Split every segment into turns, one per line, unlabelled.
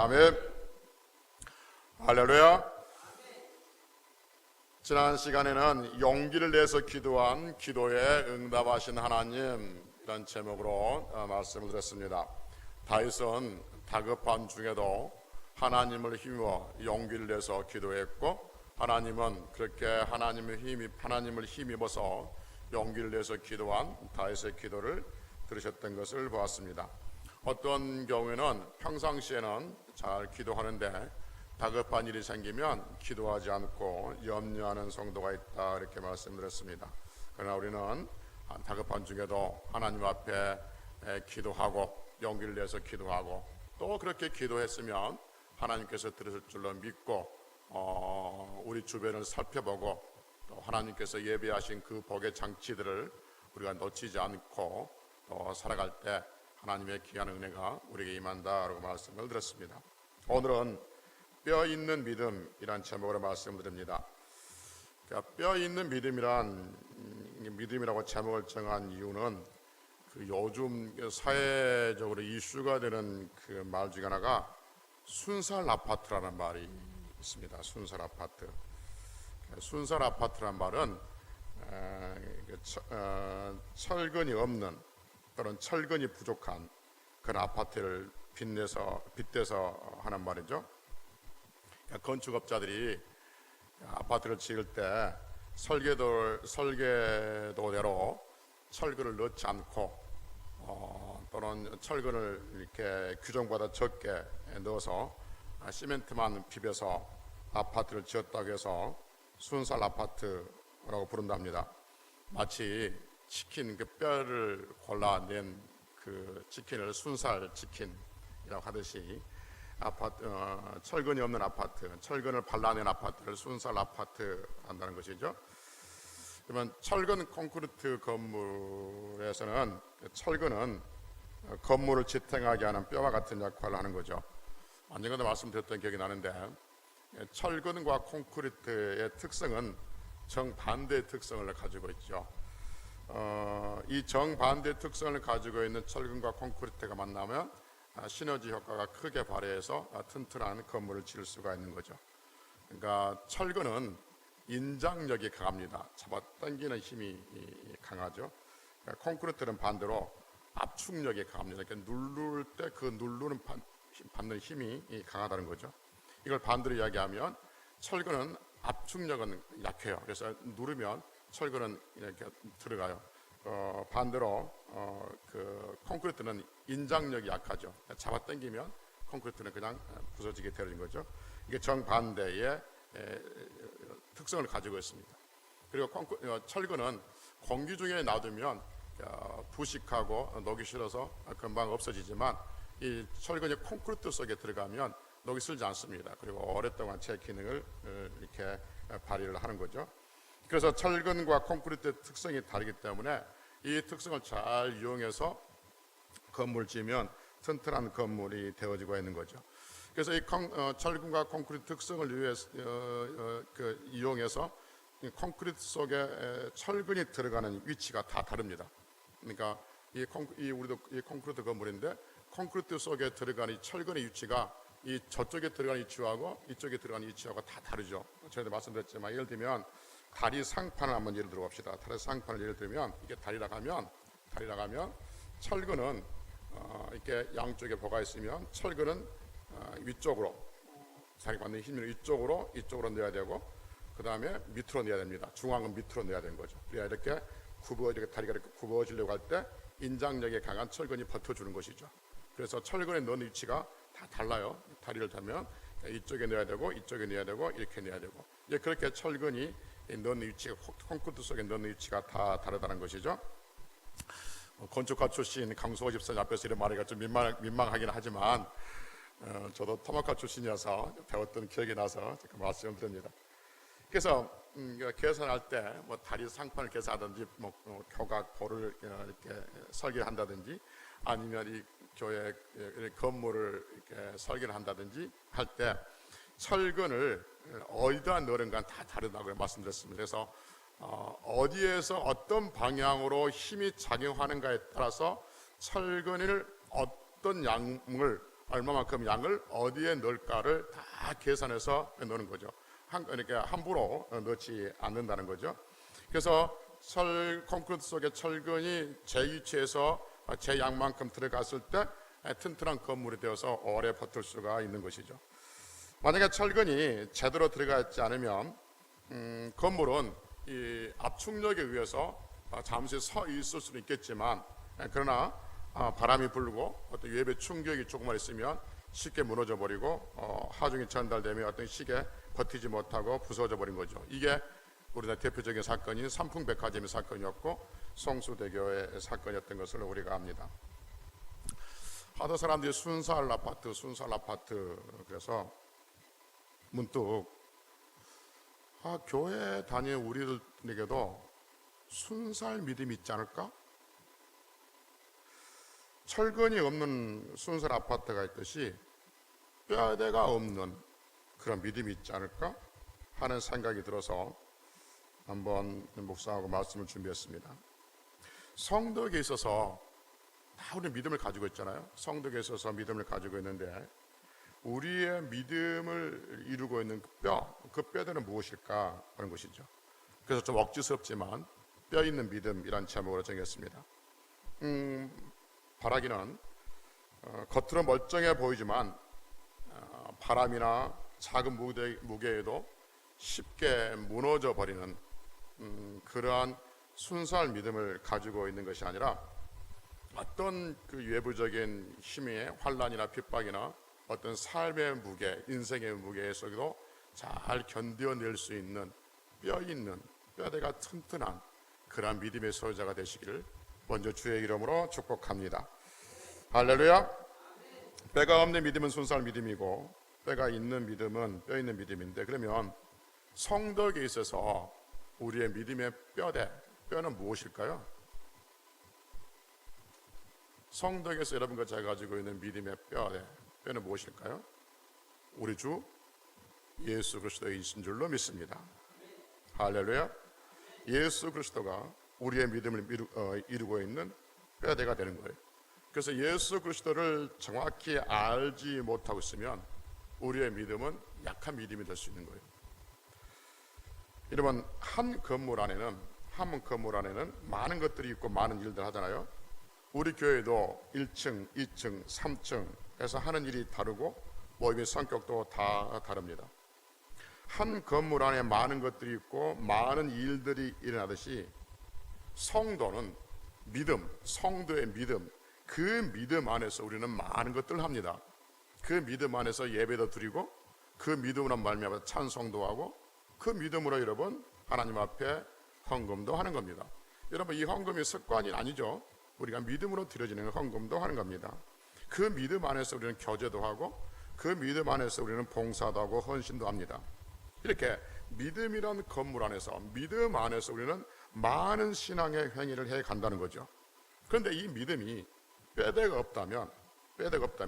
아멘. 할렐루야. 지난 시간에는 용기를 내서 기도한 기도에 응답하신 하나님, 이런 제목으로 말씀을 드렸습니다. 다윗은 다급한 중에도 하나님을 힘입어 용기를 내서 기도했고, 하나님은 그렇게 하나님을 힘입어서 용기를 내서 기도한 다윗의 기도를 들으셨던 것을 보았습니다. 어떤 경우에는 평상시에는 잘 기도하는데 다급한 일이 생기면 기도하지 않고 염려하는 성도가 있다, 이렇게 말씀드렸습니다. 그러나 우리는 다급한 중에도 하나님 앞에 기도하고 용기를 내서 기도하고, 또 그렇게 기도했으면 하나님께서 들으실 줄로 믿고 우리 주변을 살펴보고, 또 하나님께서 예비하신 그 복의 장치들을 우리가 놓치지 않고 또 살아갈 때 하나님의 귀한 은혜가 우리에게 임한다라고 말씀을 드렸습니다. 오늘은 뼈 있는 믿음이란 제목으로 말씀드립니다. 그러니까 뼈 있는 믿음이라고 제목을 정한 이유는 요즘 사회적으로 이슈가 되는 그 말 중에 하나가 순살 아파트라는 말이 있습니다. 순살 아파트. 순살 아파트란 말은 철근이 없는 또는 철근이 부족한 그런 아파트를 빗대서 하는 말이죠. 건축업자들이 아파트를 지을 때 설계도대로 철근을 넣지 않고 또는 철근을 이렇게 규정보다 적게 넣어서 시멘트만 비벼서 아파트를 지었다고 해서 순살 아파트라고 부른답니다. 마치 치킨 그 뼈를 골라낸 그 치킨을 순살 치킨이라고 하듯이 철근이 없는 아파트, 철근을 발라낸 아파트를 순살 아파트 한다는 것이죠. 그러면 철근 콘크리트 건물에서는 철근은 건물을 지탱하게 하는 뼈와 같은 역할을 하는 거죠. 언젠가도 말씀드렸던 기억이 나는데, 철근과 콘크리트의 특성은 정반대의 특성을 가지고 있죠. 이 정반대 특성을 가지고 있는 철근과 콘크리트가 만나면 시너지 효과가 크게 발휘해서 튼튼한 건물을 지을 수가 있는 거죠. 그러니까 철근은 인장력이 강합니다. 잡아당기는 힘이 강하죠. 그러니까 콘크리트는 반대로 압축력이 강합니다. 그러니까 누를 때 그 받는 힘이 강하다는 거죠. 이걸 반대로 이야기하면 철근은 압축력은 약해요. 그래서 누르면 철근은 이렇게 들어가요. 반대로 그 콘크리트는 인장력이 약하죠. 잡아당기면 콘크리트는 그냥 부서지게 되는 거죠. 이게 정반대의 특성을 가지고 있습니다. 그리고 철근은 공기 중에 놔두면 부식하고 녹이 실어서 금방 없어지지만, 이 철근이 콘크리트 속에 들어가면 녹이 슬지 않습니다. 그리고 오랫동안 제 기능을 이렇게 발휘를 하는 거죠. 그래서 철근과 콘크리트의 특성이 다르기 때문에 이 특성을 잘 이용해서 건물을 지으면 튼튼한 건물이 되어지고 있는 거죠. 그래서 이 철근과 콘크리트 특성을 이용해서 이 콘크리트 속에 철근이 들어가는 위치가 다 다릅니다. 그러니까 우리도 이 콘크리트 건물인데, 콘크리트 속에 들어가는 이 철근의 위치가 이 저쪽에 들어가는 위치하고 이쪽에 들어가는 위치하고 다 다르죠. 저희도 말씀드렸지만, 예를 들면 다리 상판을 한번 예를 들어 봅시다. 다리 상판을 예를 들면, 이게 다리라고 하면 철근은 이렇게 양쪽에 보가 있으면 철근은 위쪽으로, 자기 받는 힘을 이쪽으로 넣어야 되고, 그 다음에 밑으로 넣어야 됩니다. 중앙은 밑으로 넣어야 되는 거죠. 그래야 이렇게 다리가 이렇게 굽어지려고 할 때 인장력이 강한 철근이 버텨주는 것이죠. 그래서 철근에 넣는 위치가 다 달라요. 다리를 타면 이쪽에 넣어야 되고 이쪽에 넣어야 되고 이렇게 넣어야 되고, 이제 그렇게 철근이 넣는 위치가, 콘크리트 속에 넣는 위치가 다 다르다는 것이죠. 건축가 출신 강수호 집사님 앞에서 이런 말하기가 좀 민망하긴 하지만, 저도 토목과 출신이어서 배웠던 기억이 나서 말씀을 드립니다. 그래서 계산할 때 뭐 다리 상판을 계산하든지, 교각 볼을 이렇게 설계한다든지, 아니면 이 교회 건물을 이렇게 설계를 한다든지 할 때 철근을 어디다 넣는가 다 다르다고 말씀드렸습니다. 그래서 어디에서 어떤 방향으로 힘이 작용하는가에 따라서 철근을 어떤 양을 얼마만큼 양을 어디에 넣을까를 다 계산해서 넣는 거죠. 이렇게 함부로 넣지 않는다는 거죠. 그래서 콘크리트 속에 철근이 제 위치에서 제 양만큼 들어갔을 때 튼튼한 건물이 되어서 오래 버틸 수가 있는 것이죠. 만약에 철근이 제대로 들어가 있지 않으면 건물은 이 압축력에 의해서 잠시 서 있을 수는 있겠지만, 그러나 바람이 불고 어떤 외부 충격이 조금만 있으면 쉽게 무너져 버리고 하중이 전달되면 어떤 시기에 버티지 못하고 부서져 버린 거죠. 이게 우리나라 대표적인 사건인 삼풍백화점의 사건이었고 성수대교의 사건이었던 것을 우리가 압니다. 하도 사람들이 순살 아파트 그래서 문득 교회 다니는 우리들에게도 순살 믿음이 있지 않을까? 철근이 없는 순살 아파트가 있듯이 뼈대가 없는 그런 믿음이 있지 않을까 하는 생각이 들어서 한번 묵상하고 말씀을 준비했습니다. 성덕에 있어서 다 우리 믿음을 가지고 있잖아요. 성덕에 있어서 믿음을 가지고 있는데 우리의 믿음을 이루고 있는 그 뼈대는 무엇일까 하는 것이죠. 그래서 좀 억지스럽지만 뼈 있는 믿음이란 제목으로 정했습니다. 바라기는 겉으로 멀쩡해 보이지만 바람이나 작은 무게에도 쉽게 무너져 버리는 그러한 순수한 믿음을 가지고 있는 것이 아니라 어떤 그 외부적인 힘의 환란이나 핍박이나 어떤 삶의 무게, 인생의 무게 속에도 잘 견뎌낼 수 있는 뼈 있는 뼈대가 튼튼한 그러한 믿음의 소유자가 되시기를 먼저 주의 이름으로 축복합니다. 할렐루야. 뼈가 없는 믿음은 순수한 믿음이고 뼈가 있는 믿음은 뼈 있는 믿음인데, 그러면 성덕에 있어서 우리의 믿음의 뼈는 무엇일까요? 성덕에서 여러분과 제가 가지고 있는 믿음의 뼈는 무엇일까요? 우리 주 예수 그리스도이신 줄로 믿습니다. 할렐루야. 예수 그리스도가 우리의 믿음을 이루고 있는 뼈대가 되는 거예요. 그래서 예수 그리스도를 정확히 알지 못하고 있으면 우리의 믿음은 약한 믿음이 될 수 있는 거예요. 여러분, 한 건물 안에는 많은 것들이 있고 많은 일들 하잖아요. 우리 교회도 1층, 2층, 3층 해서 하는 일이 다르고 모임의 성격도 다 다릅니다. 한 건물 안에 많은 것들이 있고 많은 일들이 일어나듯이 성도는 성도의 믿음, 그 믿음 안에서 우리는 많은 것들을 합니다. 그 믿음 안에서 예배도 드리고 그 믿음으로 말미암아 찬송도 하고 그 믿음으로 여러분 하나님 앞에 헌금도 하는 겁니다. 여러분, 이 헌금이 습관이 아니죠. 우리가 믿음으로 드려지는 헌금도 하는 겁니다. 그 믿음 안에서 우리는 교제도 하고 그 믿음 안에서 우리는 봉사도 하고 헌신도 합니다. 이렇게 믿음이란 건물 안에서, 믿음 안에서 우리는 많은 신앙의 행위를 해 간다는 거죠. 그런데 이 믿음이 뼈대가 없다면,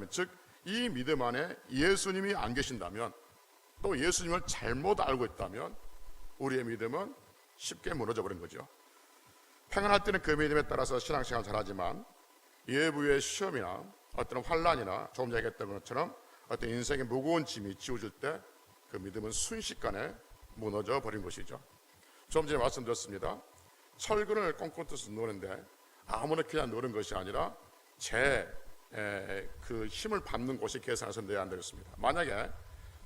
즉 이 믿음 안에 예수님이 안 계신다면, 또 예수님을 잘못 알고 있다면 우리의 믿음은 쉽게 무너져 버린 거죠. 평안할 때는 그 믿음에 따라서 신앙생활 잘하지만 예부의 시험이나 어떤 환란이나 조금 전에 얘기했던 것처럼 어떤 인생의 무거운 짐이 지워질 때 그 믿음은 순식간에 무너져 버린 것이죠. 좀 전에 말씀드렸습니다. 철근을 콘크리트에서 넣는데 아무나 그냥 넣는 것이 아니라 그 힘을 받는 곳이 계산해서 넣어야 한다고 했습니다. 만약에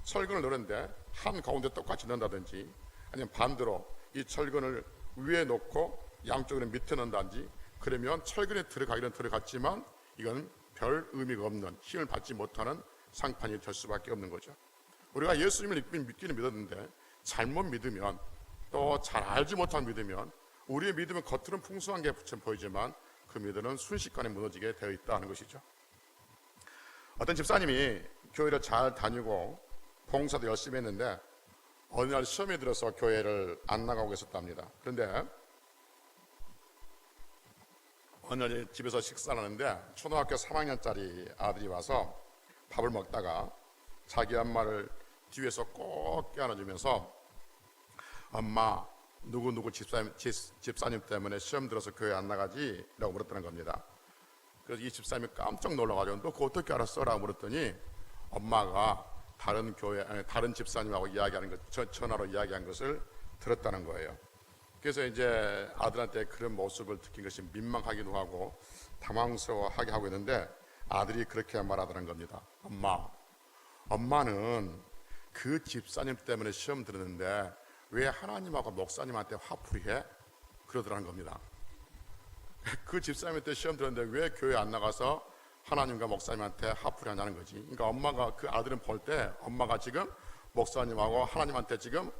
철근을 넣는데 한 가운데 똑같이 넣는다든지 아니면 반대로 이 철근을 위에 놓고 양쪽으로 밑에 넣는다든지, 그러면 철근에 들어가기는 들어갔지만 이건 별 의미가 없는, 힘을 받지 못하는 상판이 될 수밖에 없는 거죠. 우리가 예수님을 믿기는 믿었는데 잘못 믿으면, 또 잘 알지 못한 믿으면 우리의 믿음은 겉으로는 풍성한 게 보이지만 그 믿음은 순식간에 무너지게 되어 있다는 것이죠. 어떤 집사님이 교회를 잘 다니고 봉사도 열심히 했는데 어느 날 시험에 들어서 교회를 안 나가고 있었답니다. 그런데 어느 날 집에서 식사를 하는데 초등학교 3학년짜리 아들이 와서 밥을 먹다가 자기 엄마를 뒤에서 꼭 껴안아주면서 엄마, 누구누구 집사님 때문에 시험 들어서 교회 안 나가지? 라고 물었다는 겁니다. 그래서 이 집사님이 깜짝 놀라가지고 너 그거 어떻게 알았어? 라고 물었더니 엄마가 다른 교회, 아니, 다른 집사님하고 이야기하는 것, 전화로 이야기한 것을 들었다는 거예요. 그래서 이제 아들한테 그런 모습을 듣긴 것이 민망하기도 하고 당황스러워하게 하고 있는데 아들이 그렇게 말하더는 겁니다. 엄마는 그 집사님 때문에 시험 들었는데 왜 하나님하고 목사님한테 화풀이 해? 그러더라는 겁니다. 그 집사님한테 시험 들었는데 왜 교회 안 나가서 하나님과 목사님한테 화풀이 하냐는 거지. 그러니까 엄마가, 그 아들은 볼 때 엄마가 지금 목사님하고 하나님한테 지금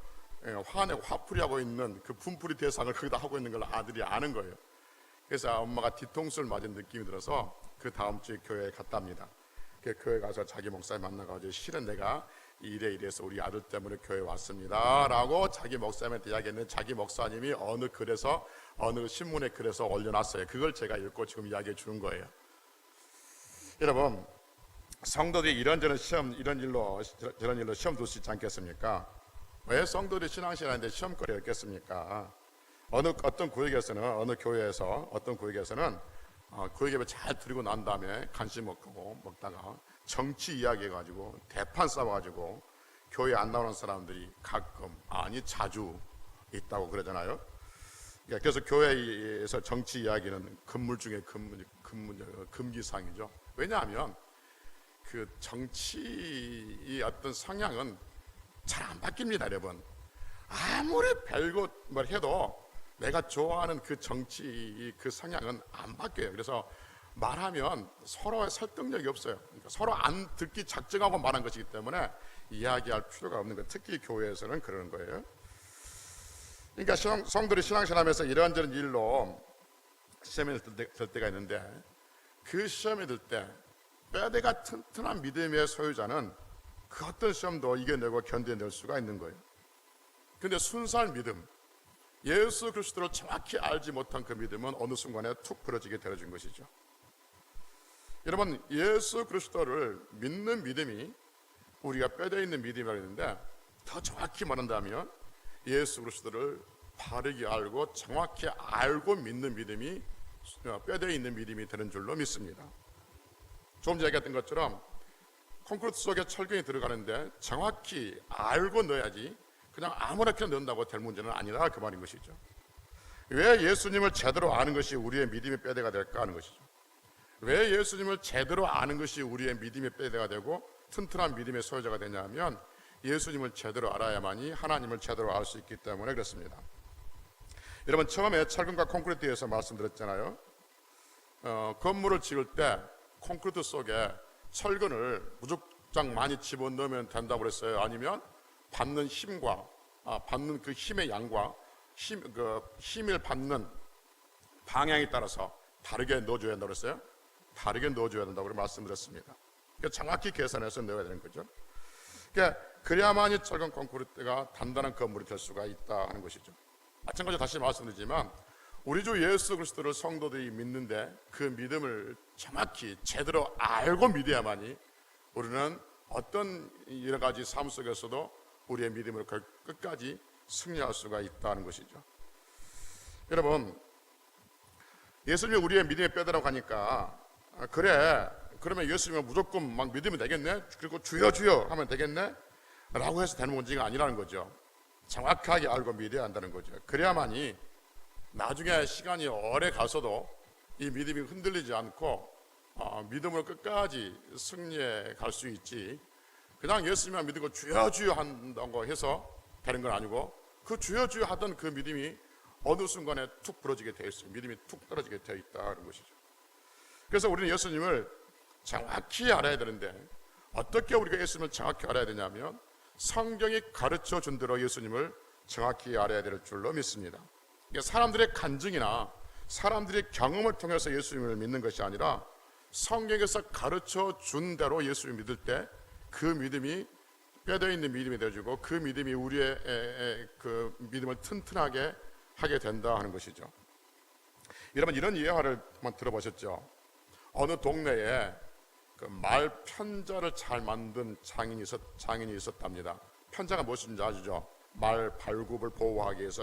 화내고 화풀이하고 있는 그 분풀이 대상을 거기다 하고 있는 걸 아들이 아는 거예요. 그래서 엄마가 뒤통수를 맞은 느낌이 들어서 그 다음 주에 교회에 갔답니다. 교회 가서 자기 목사님 만나가지고 실은 내가 이래서 우리 아들 때문에 교회 왔습니다 라고 자기 목사님한테 이야기했는데 자기 목사님이 어느 글에서, 어느 신문의 글에서 올려놨어요. 그걸 제가 읽고 지금 이야기해 주는 거예요. 여러분, 성도들이 이런저런 시험, 이런 일로 저런 일로 시험 둘 수 있지 않겠습니까? 왜 성도들이 신앙생활하는데 시험거리가 있겠습니까? 어떤 구역에서는, 어느 교회에서 어떤 구역에서는 교회 예배 잘 드리고 난 다음에 간식 먹다가 정치 이야기해가지고 대판 싸워가지고 교회 안 나오는 사람들이 가끔, 아니 자주 있다고 그러잖아요. 그래서 교회에서 정치 이야기는 금물 중에 금기사항이죠. 왜냐하면 그 정치의 어떤 성향은 잘 안 바뀝니다, 여러분. 아무리 별것 뭘 해도 내가 좋아하는 그 정치 그 성향은 안 바뀌어요. 그래서 말하면 서로의 설득력이 없어요. 그러니까 서로 안 듣기 작정하고 말한 것이기 때문에 이야기할 필요가 없는 거예요. 특히 교회에서는 그러는 거예요. 그러니까 성도들이 신앙생활하면서 이런저런 일로 시험에 들 때가 있는데 그 시험에 들 때 뼈대가 튼튼한 믿음의 소유자는 그 어떤 시험도 이겨내고 견뎌낼 수가 있는 거예요. 그런데 순수한 믿음, 예수 그리스도를 정확히 알지 못한 그 믿음은 어느 순간에 툭 부러지게 되어진 것이죠. 여러분, 예수 그리스도를 믿는 믿음이 우리가 뼈대에 있는 믿음이라고 했는데 더 정확히 말한다면 예수 그리스도를 바르게 알고 정확히 알고 믿는 믿음이 뼈대에 있는 믿음이 되는 줄로 믿습니다. 조금 전에 얘기했던 것처럼 콘크리트 속에 철근이 들어가는데 정확히 알고 넣어야지 그냥 아무렇게나 넣는다고 될 문제는 아니라 그 말인 것이죠. 왜 예수님을 제대로 아는 것이 우리의 믿음의 뼈대가 될까 하는 것이죠. 왜 예수님을 제대로 아는 것이 우리의 믿음의 뼈대가 되고 튼튼한 믿음의 소유자가 되냐면 예수님을 제대로 알아야만이 하나님을 제대로 알 수 있기 때문에 그렇습니다. 여러분, 처음에 철근과 콘크리트에서 말씀드렸잖아요. 건물을 지을 때 콘크리트 속에 철근을 무작정 많이 집어넣으면 된다고 그랬어요? 아니면 받는 힘과 받는 그 힘의 양과 힘을 받는 방향에 따라서 다르게 넣어줘야 된다고 그랬어요? 다르게 넣어줘야 된다고 말씀드렸습니다. 그러니까 정확히 계산해서 넣어야 되는 거죠. 그러니까 그래야만이 철근 콘크리트가 단단한 건물이 될 수가 있다 하는 것이죠. 마찬가지로 다시 말씀드리지만 우리 주 예수 그리스도를 성도들이 믿는데 그 믿음을 정확히 제대로 알고 믿어야만이 우리는 어떤 여러 가지 삶 속에서도 우리의 믿음을 끝까지 승리할 수가 있다는 것이죠. 여러분, 예수님이 우리의 믿음의 뼈대라고 하니까 그래, 그러면 예수님은 무조건 막 믿으면 되겠네? 그리고 주여 주여 하면 되겠네? 라고 해서 되는 문제가 아니라는 거죠. 정확하게 알고 믿어야 한다는 거죠. 그래야만이 나중에 시간이 오래 가서도 이 믿음이 흔들리지 않고 믿음으로 끝까지 승리해 갈 수 있지, 그냥 예수님만 믿고 주여 주여 한다고 해서 되는 건 아니고 그 주여 주여 하던 그 믿음이 어느 순간에 툭 부러지게 되어 있어요. 믿음이 툭 떨어지게 되어 있다는 것이죠. 그래서 우리는 예수님을 정확히 알아야 되는데 어떻게 우리가 예수님을 정확히 알아야 되냐면 성경이 가르쳐 준 대로 예수님을 정확히 알아야 될 줄로 믿습니다. 그러니까 사람들의 간증이나 사람들의 경험을 통해서 예수님을 믿는 것이 아니라 성경에서 가르쳐 준 대로 예수님을 믿을 때 그 믿음이 뼈대에 있는 믿음이 되어지고 그 믿음이 우리의 그 믿음을 튼튼하게 하게 된다 하는 것이죠. 여러분, 이런 예화를 한번 들어보셨죠? 어느 동네에 그 말 편자를 잘 만든 장인이 있었답니다. 편자가 무엇인지 아시죠? 말 발굽을 보호하기 위해서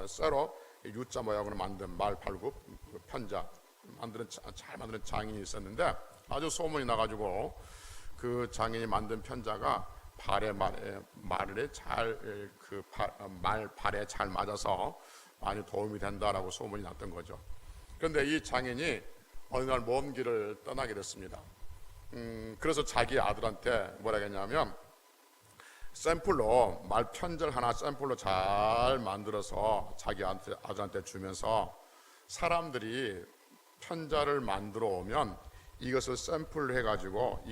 쇠로 U자 모양으로 만든 말 발굽 편자, 잘 만드는 장인이 있었는데 아주 소문이 나가지고 그 장인이 만든 편자가 발에 잘 맞아서 많이 도움이 된다라고 소문이 났던 거죠. 그런데 이 장인이 어느 날 먼 길을 떠나게 됐습니다. 그래서 자기 아들한테 뭐라 했냐면 샘플로 말 편지를 하나 샘플로 잘 만들어서 자기 아들한테 주면서 사람들이 편자를 만들어 오면 이것을 샘플로 해가지고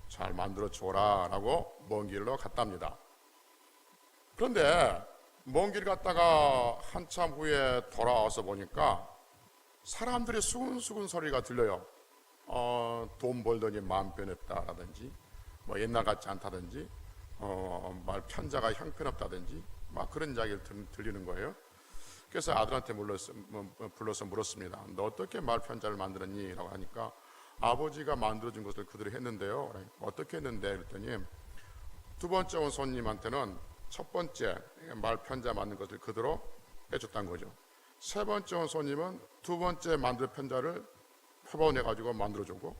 잘 만들어 줘라라고 먼 길로 갔답니다. 그런데 먼 길 갔다가 한참 후에 돌아와서 보니까 사람들이 수근수근 소리가 들려요. 돈 벌더니 마음 변했다라든지 뭐 옛날 같지 않다든지 말 편자가 형편없다든지 막 그런 이야기를 들리는 거예요. 그래서 아들한테 불러서 물었습니다. 너 어떻게 말 편자를 만들었니? 라고 하니까 아버지가 만들어준 것을 그대로 했는데요. 어떻게 했는데? 그랬더니 두 번째 온 손님한테는 첫 번째 말 편자 만든 것을 그대로 해줬다는 거죠. 세 번째 온 손님은 두 번째 만든 편자를 표본해가지고 만들어주고,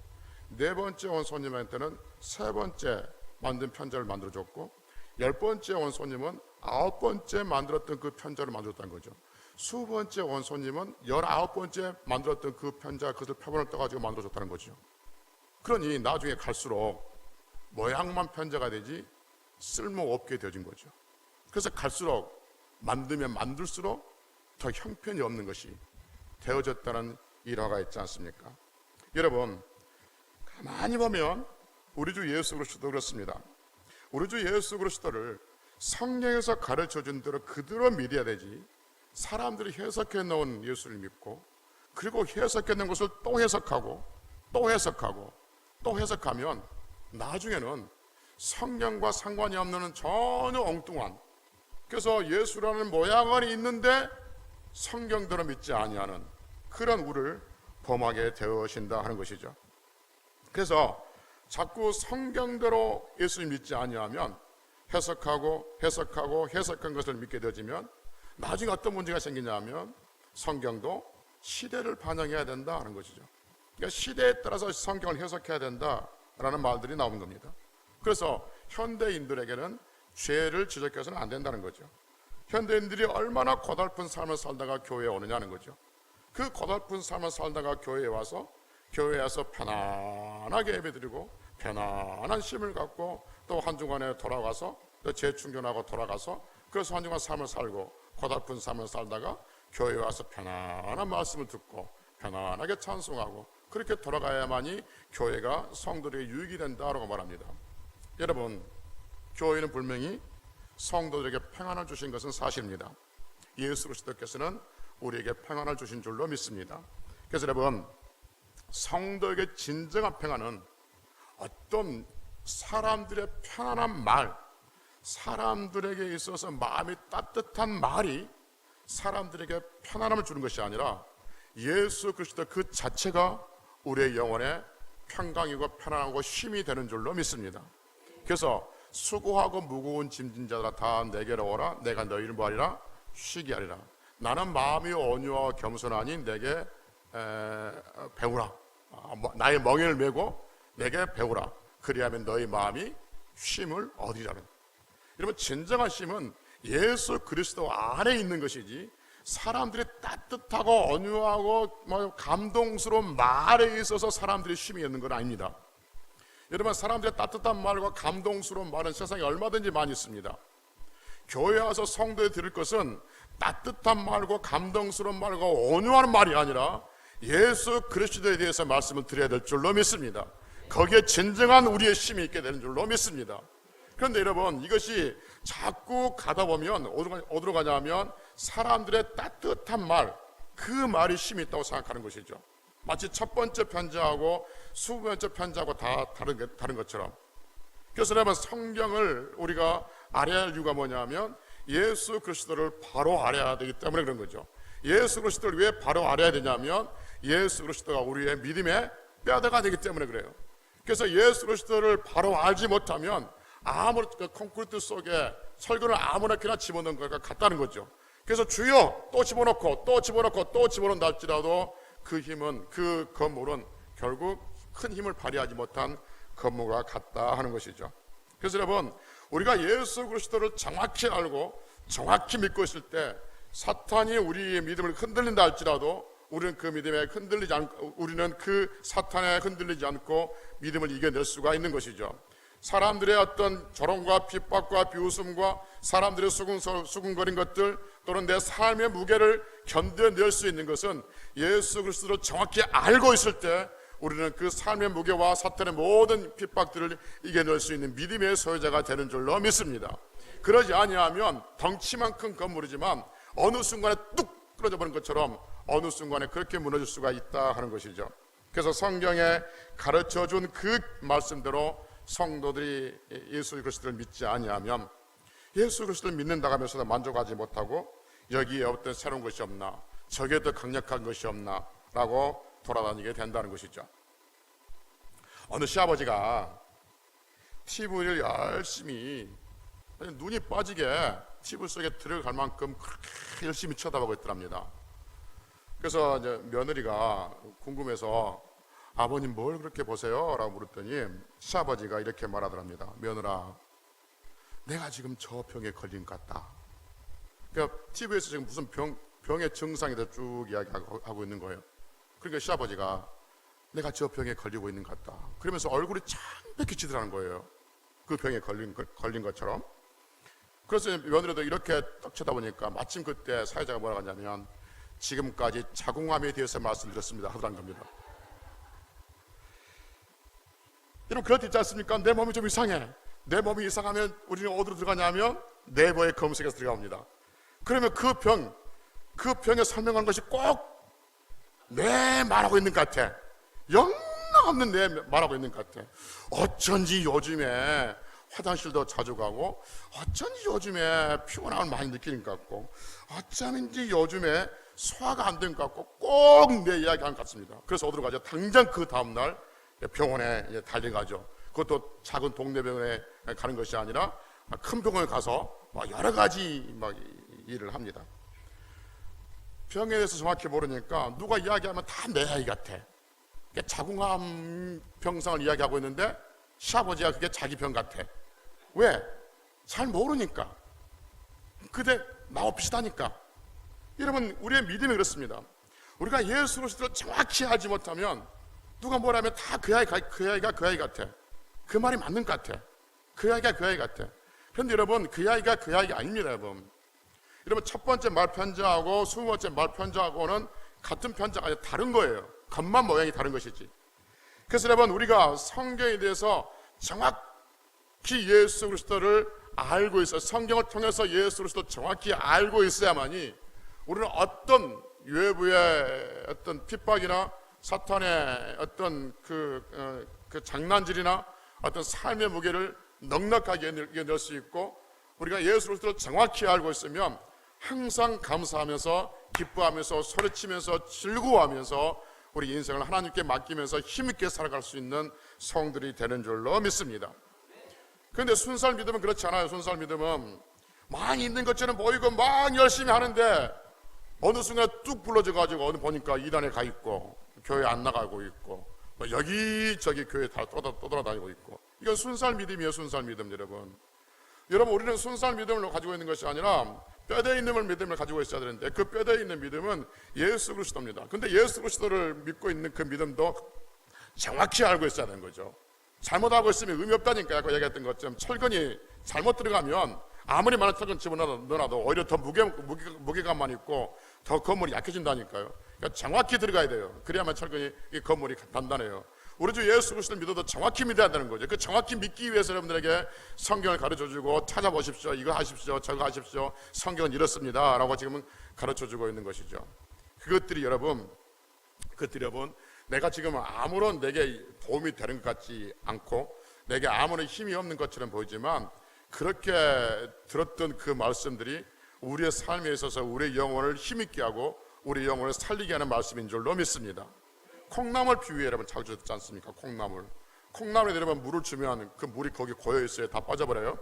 네 번째 온 손님한테는 세 번째 만든 편자를 만들어줬고, 10번째 온 손님은 9번째 만들었던 그 편자를 만들었다는 거죠. 20번째 온 손님은 19번째 만들었던 그 편자 그것을 표본을 떠가지고 만들어줬다는 거죠. 그러니 나중에 갈수록 모양만 편자가 되지 쓸모없게 되어진 거죠. 그래서 갈수록 만들면 만들수록 더 형편이 없는 것이 되어졌다는 일화가 있지 않습니까? 여러분, 가만히 보면 우리 주 예수 그리스도도 그렇습니다. 우리 주 예수 그리스도를 성경에서 가르쳐준 대로 그대로 믿어야 되지, 사람들이 해석해 놓은 예수를 믿고 그리고 해석해 놓은 것을 또 해석하고 또 해석하고 또 해석하면 나중에는 성경과 상관이 없는 전혀 엉뚱한, 그래서 예수라는 모양은 있는데 성경대로 믿지 아니하는 그런 우를 범하게 되어진다 하는 것이죠. 그래서 자꾸 성경대로 예수를 믿지 아니하면 해석한 것을 믿게 되어지면 나중에 어떤 문제가 생기냐면 성경도 시대를 반영해야 된다 하는 것이죠. 그러니까 시대에 따라서 성경을 해석해야 된다라는 말들이 나오는 겁니다. 그래서 현대인들에게는 죄를 지적해서는 안 된다는 거죠. 현대인들이 얼마나 고달픈 삶을 살다가 교회에 오느냐는 거죠. 그 고달픈 삶을 살다가 교회에 와서 편안하게 예배드리고 편안한 쉼을 갖고 또 한 주간에 돌아가서 또 재충전하고 돌아가서 그래서 한 주간 삶을 살고 고달픈 삶을 살다가 교회에 와서 편안한 말씀을 듣고 편안하게 찬송하고 그렇게 돌아가야만이 교회가 성도들에게 유익이 된다고 말합니다. 여러분, 교회는 분명히 성도들에게 평안을 주신 것은 사실입니다. 예수 그리스도께서는 우리에게 평안을 주신 줄로 믿습니다. 그래서 여러분, 성도에게 진정한 평안은 어떤 사람들의 편안한 말, 사람들에게 있어서 마음이 따뜻한 말이 사람들에게 편안함을 주는 것이 아니라 예수 그리스도 그 자체가 우리의 영혼에 평강이고 편안하고 쉼이 되는 줄로 믿습니다. 그래서 수고하고 무거운 짐진 자들아 다 내게로 오라. 내가 너희를 뭐하리라? 쉬게 하리라. 나는 마음이 온유하고 겸손하니 내게 배우라. 나의 멍에를 메고 내게 배우라. 그리하면 너희 마음이 쉼을 얻으리라. 여러분, 진정한 쉼은 예수 그리스도 안에 있는 것이지 사람들이 따뜻하고 온유하고 감동스러운 말에 있어서 사람들이 쉼이 있는 건 아닙니다. 여러분, 사람들의 따뜻한 말과 감동스러운 말은 세상에 얼마든지 많이 있습니다. 교회에 와서 성도에 들을 것은 따뜻한 말과 감동스러운 말과 온유한 말이 아니라 예수 그리스도에 대해서 말씀을 드려야 될 줄로 믿습니다. 거기에 진정한 우리의 쉼이 있게 되는 줄로 믿습니다. 그런데 여러분, 이것이 자꾸 가다 보면 어디로 가냐면 사람들의 따뜻한 말, 그 말이 쉼이 있다고 생각하는 것이죠. 마치 첫 번째 편지하고 20번째 편지하고 다 다른 것처럼. 그래서 여러분, 성경을 우리가 알아야 할 이유가 뭐냐면 예수 그리스도를 바로 알아야 되기 때문에 그런 거죠. 예수 그리스도를 왜 바로 알아야 되냐면 예수 그리스도가 우리의 믿음의 뼈대가 되기 때문에 그래요. 그래서 예수 그리스도를 바로 알지 못하면 아무리 콘크리트 속에 설교를 아무렇게나 집어넣은 것과 같다는 거죠. 그래서 주여 또 집어넣고 또 집어넣고 또 집어넣는다 할지라도 그 힘은, 그 건물은 결국 큰 힘을 발휘하지 못한 건물과 같다 하는 것이죠. 그래서 여러분, 우리가 예수 그리스도를 정확히 알고 정확히 믿고 있을 때 사탄이 우리의 믿음을 흔들린다 할지라도 우리는 그 믿음에 흔들리지 않고, 우리는 그 사탄에 흔들리지 않고 믿음을 이겨낼 수가 있는 것이죠. 사람들의 어떤 조롱과 핍박과 비웃음과 사람들의 수군거린 것들 또는 내 삶의 무게를 견뎌낼 수 있는 것은 예수 그리스도를 정확히 알고 있을 때 우리는 그 삶의 무게와 사탄의 모든 핍박들을 이겨낼 수 있는 믿음의 소유자가 되는 줄로 믿습니다. 그러지 아니하면 덩치만 큰 건물이지만 어느 순간에 뚝 끊어져 버린 것처럼 어느 순간에 그렇게 무너질 수가 있다 하는 것이죠. 그래서 성경에 가르쳐준 그 말씀대로 성도들이 예수 그리스도를 믿지 아니하면 예수 그리스도를 믿는다 하면서도 만족하지 못하고 여기에 어떤 새로운 것이 없나, 저게 더 강력한 것이 없나 라고 돌아다니게 된다는 것이죠. 어느 시아버지가 TV를 열심히 눈이 빠지게 TV 속에 들어갈 만큼 그렇게 열심히 쳐다보고 있더랍니다. 그래서 이제 며느리가 궁금해서 아버님 뭘 그렇게 보세요? 라고 물었더니 시아버지가 이렇게 말하더랍니다. 며느라, 내가 지금 저 병에 걸린 것 같다. 그러니까 TV에서 지금 무슨 병의 증상에 대해 쭉 이야기하고 있는 거예요. 그러니까 시아버지가 내가 저 병에 걸리고 있는 것 같다. 그러면서 얼굴이 창백해지더라는 거예요. 그 병에 걸린 것처럼. 그래서 며느리도 이렇게 딱 쳐다보니까 마침 그때 사회자가 뭐라고 하냐면 지금까지 자궁암에 대해서 말씀드렸습니다 하더란 겁니다. 여러분, 그럴 때 있지 않습니까? 내 몸이 좀 이상해. 내 몸이 이상하면 우리는 어디로 들어가냐면 네이버의 검색에서 들어갑니다. 그러면 그 병에 설명하는 것이 꼭 내 말하고 있는 것 같아. 영락없는 내 말하고 있는 것 같아. 어쩐지 요즘에 화장실도 자주 가고, 어쩐지 요즘에 피곤함을 많이 느끼는 것 같고, 어쩐지 요즘에 소화가 안 된 것 같고 꼭 내 이야기하는 것 같습니다. 그래서 어디로 가죠? 당장 그 다음날 병원에 달려가죠. 그것도 작은 동네 병원에 가는 것이 아니라 큰 병원에 가서 여러 가지 일을 합니다. 병에 대해서 정확히 모르니까 누가 이야기하면 다 내 이야기 같아. 자궁암 병상을 이야기하고 있는데 시아버지가 그게 자기 병 같아. 왜? 잘 모르니까. 그때 나와 비슷하니까. 여러분, 우리의 믿음이 그렇습니다. 우리가 예수 그리스도를 정확히 알지 못하면 누가 뭐라면 다 그 아이가 그 아이 같아. 그 말이 맞는 것 같아. 그 아이가 그 아이 같아. 그런데 여러분, 그 아이가 그 아이가 아닙니다. 여러분, 첫 번째 말 편지하고 20번째 말 편지하고는 같은 편지가 아니라 다른 거예요. 겉만 모양이 다른 것이지. 그래서 여러분, 우리가 성경에 대해서 정확히 예수 그리스도를 알고 있어, 성경을 통해서 예수 그리스도를 정확히 알고 있어야만이 우리는 어떤 외부의 어떤 핍박이나 사탄의 어떤 그 장난질이나 어떤 삶의 무게를 넉넉하게 이겨낼 수 있고, 우리가 예수 그리스도를 정확히 알고 있으면 항상 감사하면서 기뻐하면서 소리치면서 즐거워하면서 우리 인생을 하나님께 맡기면서 힘있게 살아갈 수 있는 성들이 되는 줄로 믿습니다. 그런데 순살 믿음은 그렇지 않아요. 순살 믿음은 많이 있는 것처럼 보이고 막 열심히 하는데 어느 순간 뚝 불러져가지고 어느 보니까 이단에 가 있고 교회 안 나가고 있고 여기저기 교회 다 떠돌아다니고 있고, 이건 순살 믿음이에요. 순살 믿음. 여러분, 우리는 순살 믿음을 가지고 있는 것이 아니라 뼈대 있는 믿음을 가지고 있어야 되는데 그 뼈대 있는 믿음은 예수 그리스도입니다. 근데 예수 그리스도를 믿고 있는 그 믿음도 정확히 알고 있어야 되는 거죠. 잘못 알고 있으면 의미 없다니까요. 아까 얘기했던 것처럼 철근이 잘못 들어가면 아무리 많은 철근 집어넣어도 오히려 더 무게감만 있고 더 건물이 약해진다니까요. 그러니까 정확히 들어가야 돼요. 그래야만 철근이, 이 건물이 단단해요. 우리 주 예수 그리스도를 믿어도 정확히 믿어야 되는 거죠. 그 정확히 믿기 위해서 여러분들에게 성경을 가르쳐주고 찾아보십시오. 이거 하십시오. 저거 하십시오. 성경은 이렇습니다 라고 지금은 가르쳐주고 있는 것이죠. 그것들이 여러분 내가 지금 아무런 내게 도움이 되는 것 같지 않고 내게 아무런 힘이 없는 것처럼 보이지만 그렇게 들었던 그 말씀들이 우리의 삶에 있어서 우리의 영혼을 힘있게 하고 우리 영혼을 살리게 하는 말씀인 줄로 믿습니다. 콩나물 비유에 여러분 자주 듣지 않습니까? 콩나물에 여러분 물을 주면 그 물이 거기 고여 있어요. 다 빠져버려요?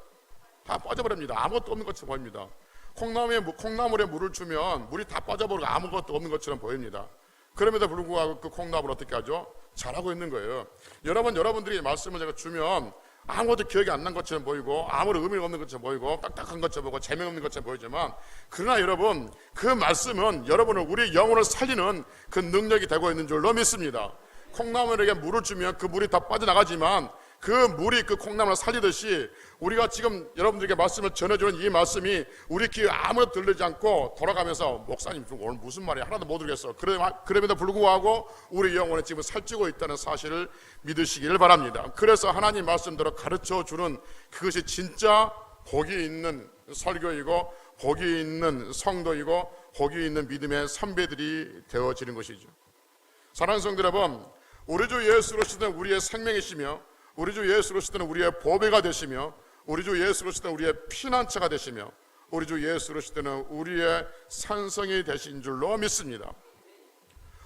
다 빠져버립니다. 아무것도 없는 것처럼 보입니다. 콩나물에 물을 주면 물이 다 빠져버리고 아무것도 없는 것처럼 보입니다. 그럼에도 불구하고 그 콩나물을 어떻게 하죠? 잘하고 있는 거예요. 여러분들이 말씀을 제가 주면 아무것도 기억이 안 난 것처럼 보이고 아무런 의미가 없는 것처럼 보이고 딱딱한 것처럼 보이고 재미없는 것처럼 보이지만, 그러나 여러분, 그 말씀은 여러분을, 우리 영혼을 살리는 그 능력이 되고 있는 줄로 믿습니다. 콩나물에게 물을 주면 그 물이 다 빠져나가지만 그 물이 그 콩나물을 살리듯이, 우리가 지금 여러분들에게 말씀을 전해주는 이 말씀이 우리 귀에 아무것도 들리지 않고 돌아가면서, 목사님 오늘 무슨 말이야 하나도 못 들겠어, 그럼에도 불구하고 우리 영혼에 지금 살찌고 있다는 사실을 믿으시기를 바랍니다. 그래서 하나님 말씀대로 가르쳐주는 그것이 진짜 복이 있는 설교이고 복이 있는 성도이고 복이 있는 믿음의 선배들이 되어지는 것이죠. 사랑하는 성도 여러분, 우리 주 예수 그리스도는 우리의 생명이시며, 우리 주 예수 그리스도는 우리의 보배가 되시며, 우리 주 예수 그리스도는 우리의 피난처가 되시며, 우리 주 예수 그리스도는 우리의 산성이 되신 줄로 믿습니다.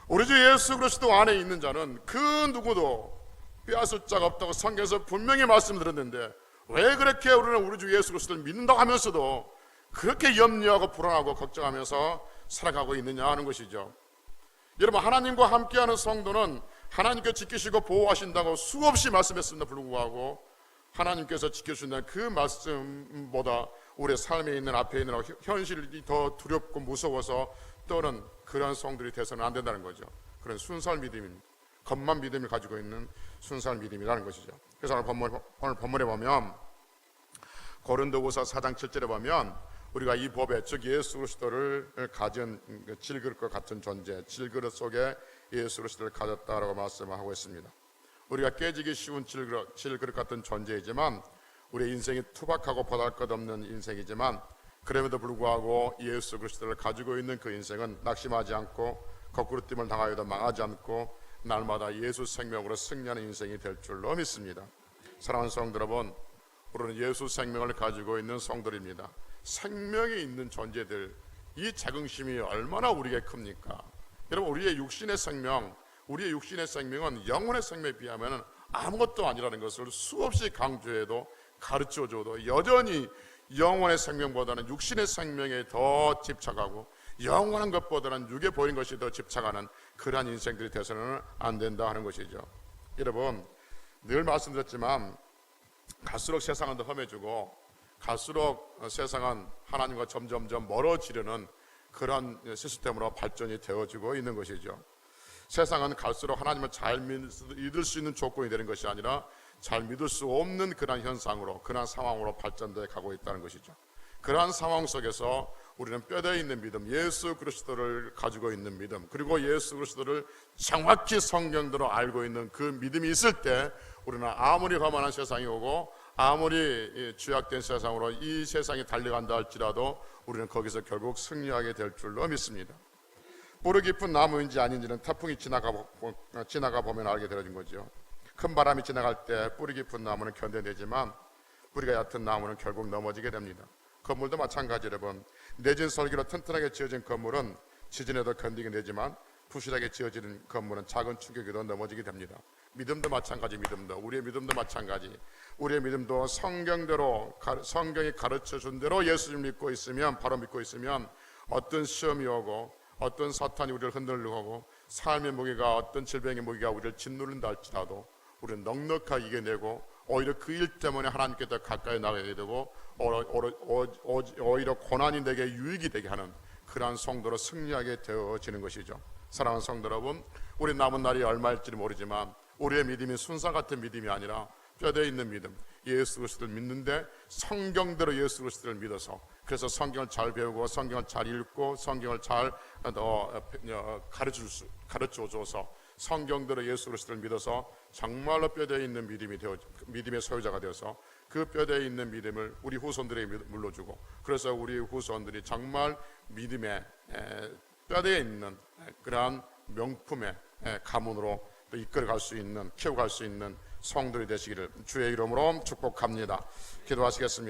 우리 주 예수 그리스도 안에 있는 자는 그 누구도 빼앗을 자가 없다고 성경에서 분명히 말씀드렸는데, 왜 그렇게 우리는 우리 주 예수 그리스도를 믿는다고 하면서도 그렇게 염려하고 불안하고 걱정하면서 살아가고 있느냐 하는 것이죠. 여러분, 하나님과 함께하는 성도는 하나님께 지키시고 보호하신다고 수없이 말씀했습니다. 불구하고 하나님께서 지켜주신다는 그 말씀보다 우리의 삶에 있는 앞에 있는 현실이 더 두렵고 무서워서 떠는 그런 성들이 돼서는 안 된다는 거죠. 그런 순수한 믿음입니다. 겉만 믿음을 가지고 있는 순수한 믿음이라는 것이죠. 그래서 오늘 본문에 보면 고린도후서 4장 7절에 보면 우리가 이 법에, 즉 예수 그리스도를 가진 질그릇과 같은 존재, 질그릇 속에 예수 그리스도를 가졌다라고 말씀하고 있습니다. 우리가 깨지기 쉬운 질그릇 같은 존재이지만, 우리의 인생이 투박하고 보잘것없는 인생이지만, 그럼에도 불구하고 예수 그리스도를 가지고 있는 그 인생은 낙심하지 않고 거꾸로 뜸을 당하여도 망하지 않고 날마다 예수 생명으로 승리하는 인생이 될 줄로 믿습니다. 사랑하는 성도 여러분, 우리는 예수 생명을 가지고 있는 성도입니다. 생명이 있는 존재들, 이 자긍심이 얼마나 우리에게 큽니까? 여러분, 우리의 육신의 생명은 영혼의 생명에 비하면 아무것도 아니라는 것을 수없이 강조해도 가르쳐줘도 여전히 영혼의 생명보다는 육신의 생명에 더 집착하고 영원한 것보다는 육에 보이는 것이 더 집착하는 그러한 인생들이 되서는 안 된다 하는 것이죠. 여러분, 늘 말씀드렸지만 갈수록 세상은 더 험해지고 갈수록 세상은 하나님과 점점점 멀어지려는 그런 시스템으로 발전이 되어지고 있는 것이죠. 세상은 갈수록 하나님을 잘 믿을 수 있는 조건이 되는 것이 아니라 잘 믿을 수 없는 그런 현상으로, 그런 상황으로 발전되어 가고 있다는 것이죠. 그러한 상황 속에서 우리는 뼈대에 있는 믿음, 예수 그리스도를 가지고 있는 믿음, 그리고 예수 그리스도를 정확히 성경대로 알고 있는 그 믿음이 있을 때, 우리는 아무리 험한 세상이 오고 아무리 죄악된 세상으로 이 세상이 달려간다 할지라도 우리는 거기서 결국 승리하게 될 줄로 믿습니다. 뿌리 깊은 나무인지 아닌지는 태풍이 지나가 보면 알게 되어진 거죠. 큰 바람이 지나갈 때 뿌리 깊은 나무는 견뎌내지만 뿌리가 얕은 나무는 결국 넘어지게 됩니다. 건물도 마찬가지. 여러분, 내진 설계로 튼튼하게 지어진 건물은 지진에도 견디게 되지만 부실하게 지어진 건물은 작은 충격에도 넘어지게 됩니다. 믿음도 마찬가지. 우리의 믿음도 마찬가지. 우리의 믿음도 성경대로, 성경이 가르쳐준 대로 예수를 믿고 있으면, 바로 믿고 있으면 어떤 시험이 오고 어떤 사탄이 우리를 흔들려고 하고 삶의 무게가, 어떤 질병의 무게가 우리를 짓누른다 할지라도 우리는 넉넉하게 이겨내고 오히려 그 일 때문에 하나님께 더 가까이 나가게 되고 오히려 고난이 내게 유익이 되게 하는 그러한 성도로 승리하게 되어지는 것이죠. 사랑하는 성도 여러분, 우리 남은 날이 얼마일지 모르지만 우리의 믿음이 순사 같은 믿음이 아니라 뼈대에 있는 믿음, 예수 그리스도를 믿는데 성경대로 예수 그리스도를 믿어서, 그래서 성경을 잘 배우고 성경을 잘 읽고 성경을 잘 가르쳐줘서 성경대로 예수 그리스도를 믿어서 정말로 뼈대에 있는 믿음의 소유자가 되어서 그 뼈대에 있는 믿음을 우리 후손들에게 물려주고, 그래서 우리 후손들이 정말 믿음의 뼈대에 있는 그러한 명품의 가문으로 또 이끌어갈 수 있는, 키워갈 수 있는 성도들이 되시기를 주의 이름으로 축복합니다. 기도하시겠습니다.